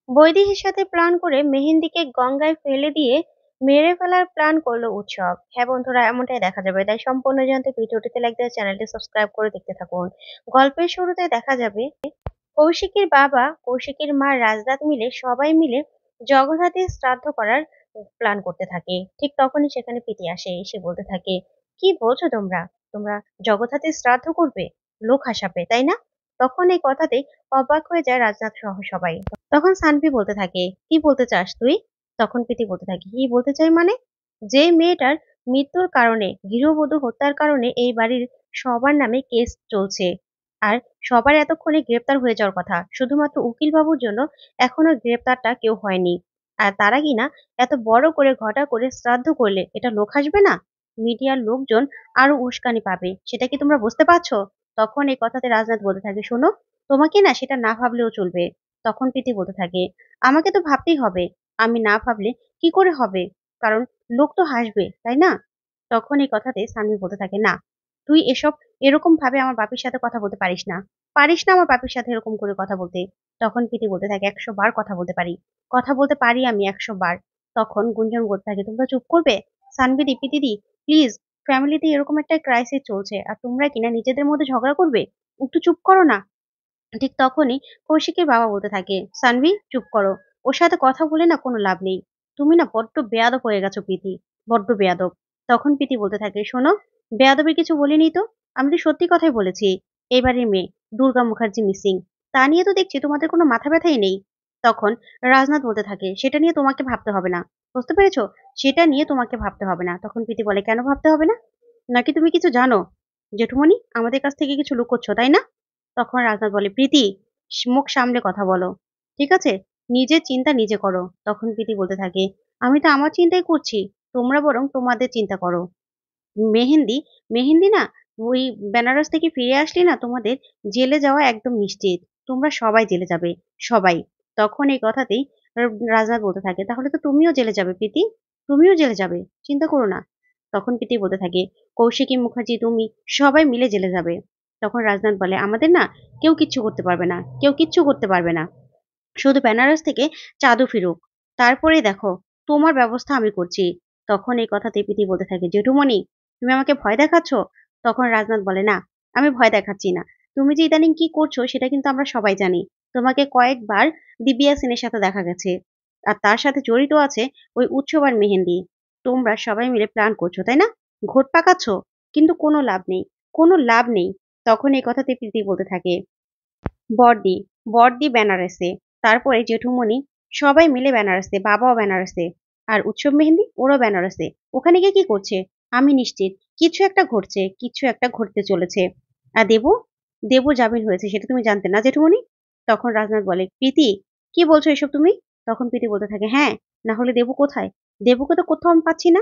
বৈদেহীর সাথে প্ল্যান করে মেহেন্দিকে গঙ্গায় ফেলে দিয়ে মেরে ফেলার প্ল্যান করলো উৎসব। হ্যাঁ বন্ধুরা, এমনটাই দেখা যাবে। তাই সম্পূর্ণ জানতে ভিডিওটিতে লাইক দিয়ে চ্যানেলটি সাবস্ক্রাইব করে দেখতে থাকুন। গল্পের শুরুতে দেখা যাবে কৌশিকের বাবা, কৌশিকের মা রাজনাথ মিলে সবাই মিলে জগদ্ধাত্রীর শ্রাদ্ধ করার প্ল্যান করতে থাকে। ঠিক তখনই সেখানে প্রীতি আসে, এসে বলতে থাকে, কি বলছো তোমরা? তোমরা জগদ্ধাত্রীর শ্রাদ্ধ করবে? লোক হাসাবে, তাই না? তখন এই কথাতেই অবাক হয়ে যায় রাজনাথ সহ সবাই। তখন সানভি বলতে থাকে, কি বলতে চাস তুই? তখন প্রীতি বলতে থাকে, কি বলতে চাই মানে, যে মেয়েটার মৃত্যুর কারণে, গৃহবধূ হত্যার কারণে এই বাড়ির সবার নামে কেস চলছে, আর সবার এতক্ষণে গ্রেপ্তার হয়ে যাওয়ার কথা, শুধুমাত্র উকিল বাবুর জন্য এখনো গ্রেপ্তারটা কেউ হয়নি। আর তারা কিনা এত বড় করে ঘটা করে শ্রাদ্ধ করলে এটা লোক হাসবে না? মিডিয়ার লোকজন আরো উস্কানি পাবে, সেটা কি তোমরা বুঝতে পারছো? তখন এই কথাতে রাজনাথ বলতে থাকে, শোনো, তোমাকে না সেটা না ভাবলেও চলবে। তখন প্রীতি বলতে থাকে, আমাকে তো ভাবতেই হবে, আমি না ভাবলে কি করে হবে? কারণ লোক তো হাসবে, তাই না? তখন এই কথাতে সানভি বলতে থাকে, না, তুই এরকম ভাবে আমার বাপির সাথে কথা বলতে পারিস না। পারিস না আমার বাপির সাথে এরকম করে কথা বলতে। তখন প্রীতি বলতে থাকে, 100 বার কথা বলতে পারি, কথা বলতে পারি আমি 100 বার। তখন গুঞ্জন বলতে থাকে, তোমরা চুপ করবে? সানবিদি, প্রীতিদি, প্লিজ, ফ্যামিলিতে এরকম একটা ক্রাইসিস চলছে আর তোমরা কিনা নিজেদের মধ্যে ঝগড়া করবে? একটু চুপ করো না। ঠিক তখনই কৌশিকের বাবা বলতে থাকে, সানভি চুপ করো, ওর সাথে কথা বলে না কোনো লাভ নেই। তুমি না বড্ড বেয়াদব হয়ে গেছো প্রীতি, বড্ড বেয়াদব। তখন প্রীতি বলতে থাকে, শোনো, বেয়াদবের কিছু বলিনি তো, আমি তো সত্যি কথাই বলেছি। এবারের মেয়ে দুর্গা মুখার্জি মিসিং, তা নিয়ে তো দেখছি তোমাদের কোনো মাথা ব্যথাই নেই। তখন রাজনাথ বলতে থাকে, সেটা নিয়ে তোমাকে ভাবতে হবে না, বুঝতে পেরেছো? সেটা নিয়ে তোমাকে ভাবতে হবে না। তখন প্রীতি বলে, কেন ভাবতে হবে না? নাকি তুমি কিছু জানো? জেঠুমনি, আমাদের কাছ থেকে কিছু লুকোচ্ছ, তাই না? তখন রাজনাথ বলে, প্রীতি, মুখ সামলে কথা বলো, ঠিক আছে? নিজের চিন্তা নিজে করো। তখন প্রীতি বলতে থাকে, আমি তো আমার চিন্তাই করছি, তোমরা বরং তোমাদের চিন্তা করো। মেহেন্দি, মেহেন্দি না, ওই বেনারস থেকে ফিরে আসলে না তোমাদের জেলে যাওয়া একদম নিশ্চিত। তোমরা সবাই জেলে যাবে, সবাই। তখন এই কথাতেই রাজনাথ বলতে থাকে, তাহলে তো তুমিও জেলে যাবে প্রীতি, তুমিও জেলে যাবে, চিন্তা করো না। তখন প্রীতি বলতে থাকে, কৌশিকী মুখার্জি, তুমি, সবাই মিলে জেলে যাবে। তখন রাজনাথ বলে, আমাদের না কেউ কিচ্ছু করতে পারবে না, কেউ কিচ্ছু করতে পারবে না, শুধু বেনারস থেকে চাঁদও ফিরুক, তারপরেই দেখো তোমার ব্যবস্থা আমি করছি। তখন এই কথাতে প্রীতি বলতে থাকে, জেঠুমণি, তুমি আমাকে ভয় দেখাচ্ছ? তখন রাজনাথ বলে, না, আমি ভয় দেখাচ্ছি না। তুমি যে ইদানিং কি করছো সেটা কিন্তু আমরা সবাই জানি। তোমাকে কয়েকবার দিব্যা সেনের সাথে দেখা গেছে, আর তার সাথে জড়িত আছে ওই উৎসব আর মেহেন্দি। তোমরা সবাই মিলে প্ল্যান করছো, তাই না? ঘোট পাকাচ্ছ, কিন্তু কোনো লাভ নেই, কোনো লাভ নেই। তখন এই কথাতে প্রীতি বলতে থাকে, বড়দি, বড়দি বেনারসে, তারপরে জেঠুমনি, সবাই মিলে বেনারসে, বাবাও বেনারসে, আর উৎসব মেহেন্দি ওরও বেনারসে। ওখানে গিয়ে কি করছে? আমি নিশ্চিত কিছু একটা ঘটছে, কিছু একটা ঘটতে চলেছে। আর দেবু, দেবু জামিন হয়েছে, সেটা তুমি জানতে না জেঠুমনি? তখন রাজনাথ বলে, প্রীতি, কি বলছো এসব তুমি? তখন প্রীতি বলতে থাকে, হ্যাঁ, না হলে দেবু কোথায়? দেবুকে তো কোথাও আমি পাচ্ছি না।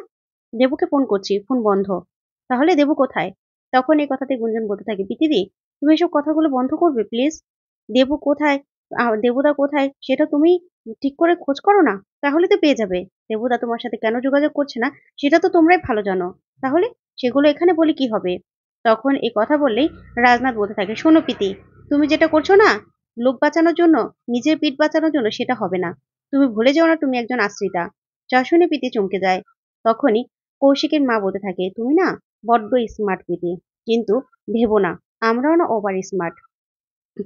দেবুকে ফোন করছি, ফোন বন্ধ। তাহলে দেবু কোথায়? তখন এই কথাতে গুঞ্জন বলতে থাকে, প্রীতিদি, তুমি এসব কথাগুলো বন্ধ করবে প্লিজ? দেবু কোথায়, দেবুদা কোথায় সেটা তুমি ঠিক করে খোঁজ করো না, তাহলে তো পেয়ে যাবে। দেবুদা তোমার সাথে কেন যোগাযোগ করছে না সেটা তো তোমরাই ভালো জানো, তাহলে সেগুলো এখানে বলে কি হবে? তখন এই কথা বললেই রাজনাথ বলতে থাকে, শোনো প্রীতি, তুমি যেটা করছো না, লোক বাঁচানোর জন্য, নিজের পিঠ বাঁচানোর জন্য, সেটা হবে না। তুমি ভুলে যাও না তুমি একজন আশ্রিতা। যা শুনে প্রীতি চমকে যায়। তখনই কৌশিকের মা বলতে থাকে, তুমি না বড্ড স্মার্ট প্রীতি, কিন্তু ভেবো না আমরাও না ওভার স্মার্ট।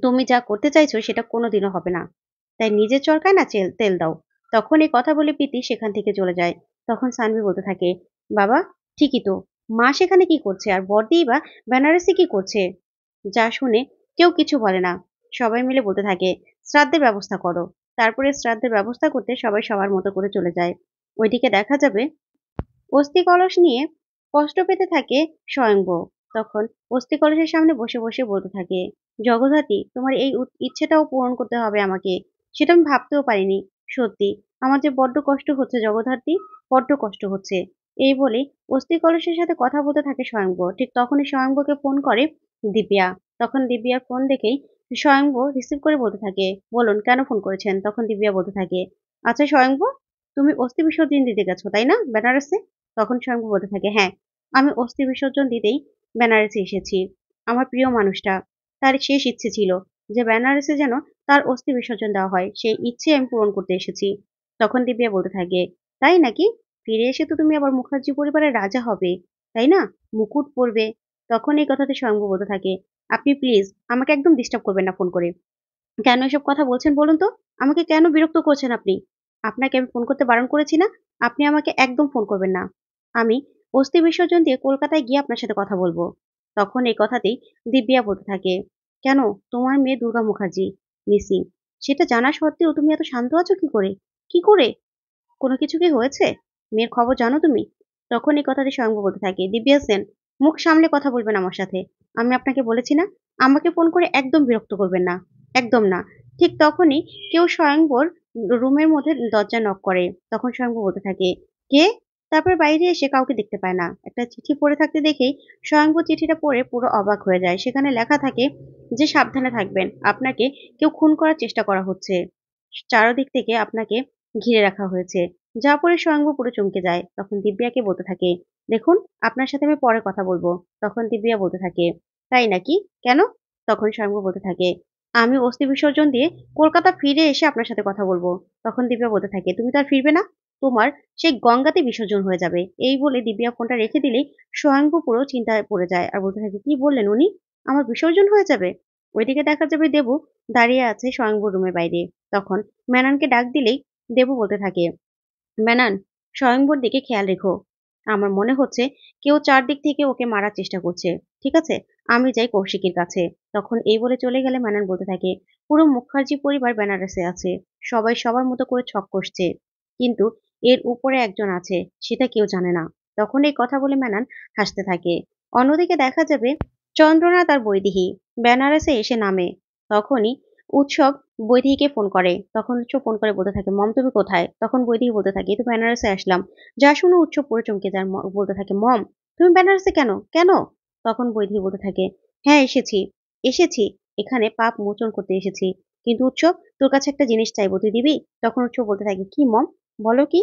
তুমি যা করতে চাইছো সেটা কোনোদিনও হবে না, তাই নিজের চরকায় না তেল দাও। তখন এই কথা বলে প্রীতি সেখান থেকে চলে যায়। তখন সানভি বলতে থাকে, বাবা, ঠিকই তো, মা সেখানে কি করছে আর বড়দি বা বেনারসি কি করছে? যা শুনে কেউ কিছু বলে না, সবাই মিলে বলতে থাকে, শ্রাদ্ধের ব্যবস্থা করো। তারপরে শ্রাদ্ধের ব্যবস্থা করতে সবাই সবার মতো করে চলে যায়। ওইদিকে দেখা যাবে অস্থি কলস নিয়ে কষ্ট পেতে থাকে স্বয়ংবর। তখন অস্থি কলসের সামনে বসে বসে বলতে থাকে, জগদ্ধাত্রী, তোমার এই ইচ্ছেটাও পূরণ করতে হবে আমাকে, সেটা আমি ভাবতেও পারিনি। সত্যি আমার যে বড্ড কষ্ট হচ্ছে জগদ্ধাত্রী, বড্ড কষ্ট হচ্ছে। এই বলে অস্থি কলসের সাথে কথা বলতে থাকে স্বয়ংবর। ঠিক তখনই স্বয়ংবরকে ফোন করে দিব্যা। তখন দিব্যার ফোন দেখেই স্বয়ংবর রিসিভ করে বলতে থাকে, বলুন কেন ফোন করেছেন? তখন দিব্যা বলতে থাকে, আচ্ছা স্বয়ংবর, তুমি অস্থি বিসর্জন দিতে গেছো তাই না বেনারসে? তখন স্বয়ং বলতে থাকে, হ্যাঁ, আমি অস্থি বিসর্জন দিতেই বেনারসে এসেছি। আমার প্রিয় মানুষটা, তার শেষ ইচ্ছে ছিল যে বেনারসে যেন তার অস্থি বিসর্জন দেওয়া হয়, সেই ইচ্ছে আমি পূরণ করতে এসেছি। তখন দিব্যা বলতে থাকে, তাই নাকি? ফিরে এসে তো তুমি আবার মুখার্জি পরিবারের রাজা হবে, তাই না? মুকুট পরবে। তখন এই কথাতে স্বয়ম্ভু বলতে থাকে, আপনি প্লিজ আমাকে একদম ডিস্টার্ব করবেন না ফোন করে। কেন এসব কথা বলছেন বলুন তো? আমাকে কেন বিরক্ত করছেন আপনি? আপনাকে আমি ফোন করতে বারণ করেছি না? আপনি আমাকে একদম ফোন করবেন না। আমি অস্থি বিসর্জন দিয়ে কলকাতায় গিয়ে আপনার সাথে কথা বলব। তখন এই কথাতেই দিব্যা বলতে থাকে, কেন? তোমার মেয়ে দুর্গা মুখার্জি মিসিং। সেটা জানা সত্ত্বেও তুমি এত শান্ত আছো কি করে? কি করে? কোনো কিছু কি হয়েছে? মেয়ের খবর জানো তুমি? তখন এই কথাটি স্বয়ম্ভু বলতে থাকে, দিব্যা সেন, মুখ সামলে কথা বলবেন আমার সাথে। আমি আপনাকে বলেছি না, আমাকে ফোন করে একদম বিরক্ত করবেন না। একদম না। ঠিক তখনই কেউ স্বয়ংবর রুমের মধ্যে দরজা নক করে। তখন স্বয়ংভু বলতে থাকে, কে? তারপর বাইরে এসে কাউকে দেখতে পায় না। একটা চিঠি পড়ে থাকতে দেখেই স্বয়ংভু চিঠিটা পড়ে পুরো অবাক হয়ে যায়। সেখানে লেখা থাকে যে সাবধানে থাকবেন। আপনাকে কেউ খুন করার চেষ্টা করা হচ্ছে। চারদিক থেকে আপনাকে ঘিরে রাখা হয়েছে। যা পড়ে স্বয়ংভু পুরো চমকে যায়। তখন দিব্যাকে বলতে থাকে, দেখুন আপনার সাথে আমি পরে কথা বলবো। তখন দিব্যা বলতে থাকে, তাই নাকি? কেন? তখন স্বয়ংভু বলতে থাকে, আমি অস্থি বিসর্জন দিয়ে কলকাতা ফিরে এসে আপনার সাথে কথা বলবো। তখন দিব্যা বলতে থাকে, তুমি তো আর ফিরবে না? তোমার সেই গঙ্গাতে বিসর্জন হয়ে যাবে। এই বলে দিব্যা ফোনটা রেখে দিলেই স্বয়ংভু পুরো চিন্তায় পড়ে যায় আর বলতে থাকে, কি বললেন উনি? আমার বিসর্জন হয়ে যাবে? ওইদিকে দেখা যাবে দেবু দাঁড়িয়ে আছে স্বয়ংভুর রুমের বাইরে। তখন মেননকে ডাক দিলেই দেবু বলতে থাকে, মেনন, স্বয়ংভর দিকে খেয়াল রেখো। আমার মনে হচ্ছে কেউ চারদিক থেকে ওকে মারার চেষ্টা করছে। ঠিক আছে? আমি যাই কৌশিকের কাছে। তখন এই বলে চলে গেলে মেনন বলতে থাকে, পুরো মুখার্জি পরিবার বেনারসে আছে। সবাই সবার মতো করে ছক কষছে। কিন্তু এর উপরে একজন আছে, সেটা কেউ জানে না। তখন এই কথা বলে মেনন হাসতে থাকে। অন্যদিকে দেখা যাবে চন্দ্রনাথ আর বৈদেহী বেনারসে এসে নামে। তখনই উৎসব বৈদেহীকে ফোন করে। তখন উৎসব ফোন করে বলতে থাকে, মম তুমি কোথায়? তখন বৈদেহী বলতে থাকে, এই তো বেনারসে আসলাম। যা শুনে উৎসব পুরো চমকে যায়। বলতে থাকে, মম তুমি বেনারসে কেন? কেন? তখন বৈদেহী বলতে থাকে, হ্যাঁ এসেছি। এসেছি এখানে পাপ মোচন করতে এসেছি। কিন্তু উৎসব তোর কাছে একটা জিনিস চাইবো, তুই দিবি? তখন উৎসব বলতে থাকে, কি মম? বলো কি?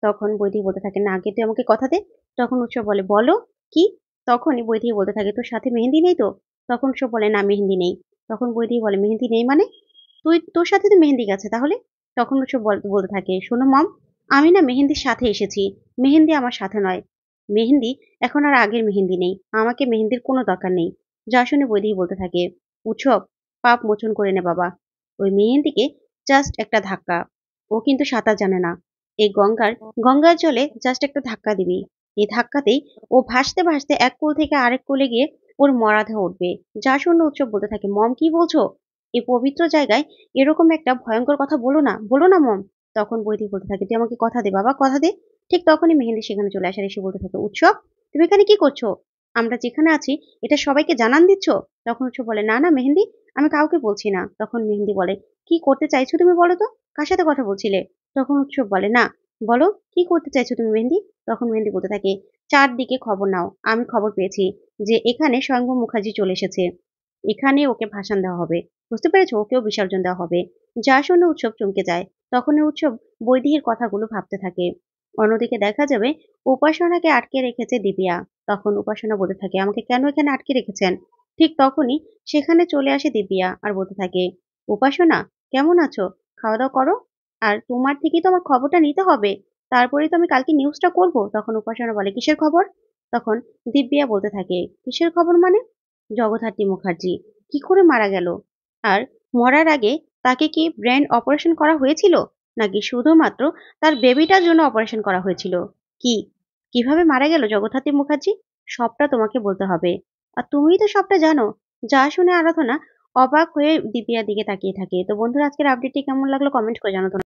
তখন বৈদেহী বলতে থাকে, না আগে তুই আমাকে কথা দে। তখন উৎসব বলে, বলো কি? তখনই বৈদেহী বলতে থাকে, তোর সাথে মেহেন্দি নেই তো? তখন উৎসব বলে, না মেহেন্দি নেই। তখন বৈদেহী বলে, মেহেন্দি নেই মানে? তোর সাথে তো মেহেন্দি গেছে তাহলে? তখন ওসব বলতে থাকে, শোনো মম, আমি না মেহেন্দির সাথে এসেছি। মেহেন্দি আমার সাথে নয়। মেহেন্দি এখন আর আগের মেহেন্দি নেই। আমাকে মেহেন্দির কোনো দরকার নেই। যা শুনে বৈদেহী বলতে থাকে, উৎসব পাপ মোচন করে নে বাবা। ওই মেহেন্দিকে জাস্ট একটা ধাক্কা। ও কিন্তু সাঁতার জানে না। এই গঙ্গার জলে জাস্ট একটা ধাক্কা দিবি। এই ধাক্কাতেই ও ভাসতে ভাসতে এক কোল থেকে আরেক কোলে গিয়ে ওর মরা দেহ উঠবে। যা শুনে উৎসব বলতে থাকে, মম কি বলছো? এই পবিত্র জায়গায় এরকম একটা ভয়ঙ্কর কথা বলো না মম। তখন বৈদিক বলতে থাকে, তুই আমাকে কথা দে বাবা, কথা দে। ঠিক তখনই মেহেন্দি সেখানে চলে আসে আর এসে বলতে থাকে, উৎসব তুমি এখানে কি করছো? আমরা যেখানে আছি এটা সবাইকে জানান দিচ্ছ? তখন উৎসব বলে, না না মেহেন্দি, আমি কাউকে বলছি না। তখন মেহেন্দি বলে, কি করতে চাইছো তুমি বলো তো? কার সাথে কথা বলছিলে? তখন উৎসব বলে, না বলো কি করতে চাইছো তুমি মেহেন্দি? তখন মেহেন্দি বলতে থাকে, চারদিকে খবর নাও, আমি খবর পেয়েছি যে এখানে স্বয়ংভূ মুখার্জি চলে এসেছে। এখানে ওকে ভাসান দেওয়া হবে। বুঝতে পেরেছো? ওকেও বিসর্জন দেওয়া হবে। যা শুনে উৎসব চমকে যায়। তখন উৎসব বৈদেহীর কথাগুলো ভাবতে থাকে। অন্যদিকে দেখা যাবে উপাসনাকে আটকে রেখেছে দিব্যা। তখন উপাসনা বলতে থাকে, আমাকে কেন এখানে আটকে রেখেছেন? ঠিক তখনই সেখানে চলে আসে দিব্যা আর বলতে থাকে, উপাসনা কেমন আছো? খাওয়া দাওয়া করো। আর তোমার থেকেই তো আমার খবরটা নিতে হবে। তারপরেই তো আমি কালকে নিউজটা করব। তখন উপাসনা বলে, কিসের খবর? তখন দিব্যা বলতে থাকে, কিসের খবর মানে? জগদ্ধাত্রী মুখার্জি কি করে মারা গেল? আর মরার আগে তাকে কি ব্রেন অপারেশন করা হয়েছিল? নাকি শুধুমাত্র তার বেবিটার জন্য অপারেশন করা হয়েছিল? কি কিভাবে মারা গেল জগদ্ধাত্রী মুখার্জি? সবটা তোমাকে বলতে হবে। আর তুমিই তো সবটা জানো। যা শুনে আরাধনা অবাক হয়ে দিব্যার দিকে তাকিয়ে থাকে। তো বন্ধুরা, আজকের আপডেটটি কেমন লাগলো কমেন্ট করে জানাতে